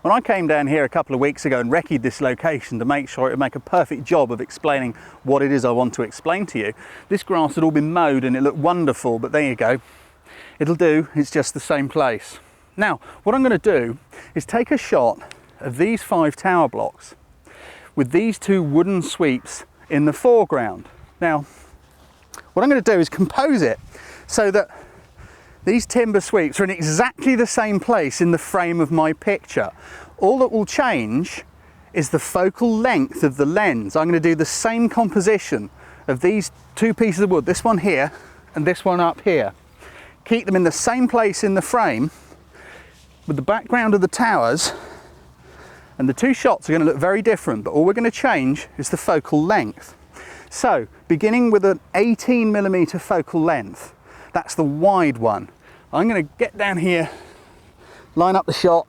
When I came down here a couple of weeks ago and recce'd this location to make sure it would make a perfect job of explaining what it is I want to explain to you, this grass had all been mowed and it looked wonderful, but there you go. It'll do, it's just the same place. Now, what I'm going to do is take a shot of these 5 tower blocks with these 2 wooden sweeps in the foreground. Now, what I'm going to do is compose it so that these timber sweeps are in exactly the same place in the frame of my picture. All that will change is the focal length of the lens. I'm going to do the same composition of these 2 pieces of wood, this one here and this one up here. Keep them in the same place in the frame with the background of the towers, and the 2 shots are going to look very different, but all we're going to change is the focal length. So, beginning with an 18mm focal length, that's the wide one. I'm going to get down here, line up the shot,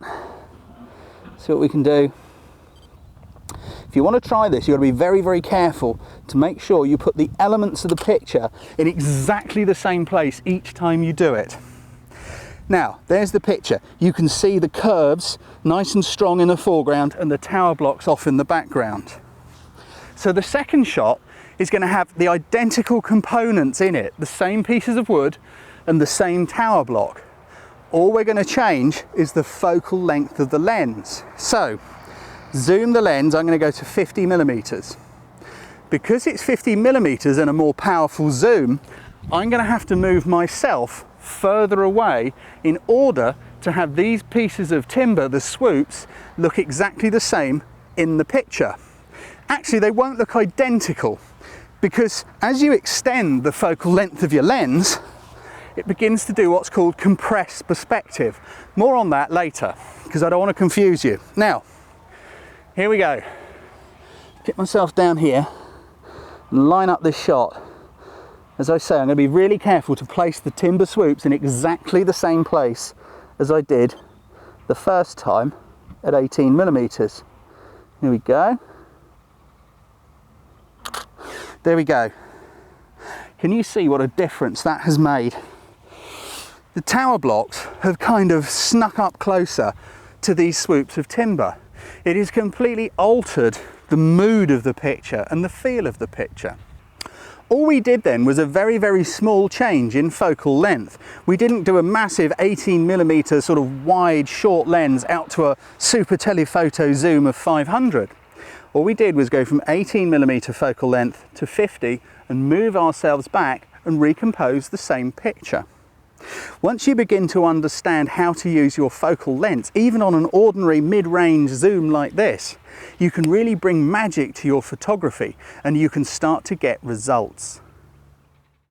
see what we can do. If you want to try this, you've got to be very, very careful to make sure you put the elements of the picture in exactly the same place each time you do it. Now, there's the picture. You can see the curves nice and strong in the foreground and the tower blocks off in the background. So the second shot is going to have the identical components in it, the same pieces of wood and the same tower block. All we're going to change is the focal length of the lens. So, zoom the lens, I'm going to go to 50mm. Because it's 50mm and a more powerful zoom, I'm going to have to move myself further away in order to have these pieces of timber, the swoops, look exactly the same in the picture. Actually, they won't look identical, because as you extend the focal length of your lens, it begins to do what's called compressed perspective. More on that later, because I don't want to confuse you. Now, here we go. Get myself down here and line up this shot. As I say, I'm going to be really careful to place the timber swoops in exactly the same place as I did the first time at 18mm. Here we go. There we go. Can you see what a difference that has made? The tower blocks have kind of snuck up closer to these swoops of timber. It has completely altered the mood of the picture and the feel of the picture. All we did then was a very, very small change in focal length. We didn't do a massive 18mm sort of wide, short lens out to a super telephoto zoom of 500. All we did was go from 18mm focal length to 50 and move ourselves back and recompose the same picture. Once you begin to understand how to use your focal length, even on an ordinary mid-range zoom like this, you can really bring magic to your photography and you can start to get results.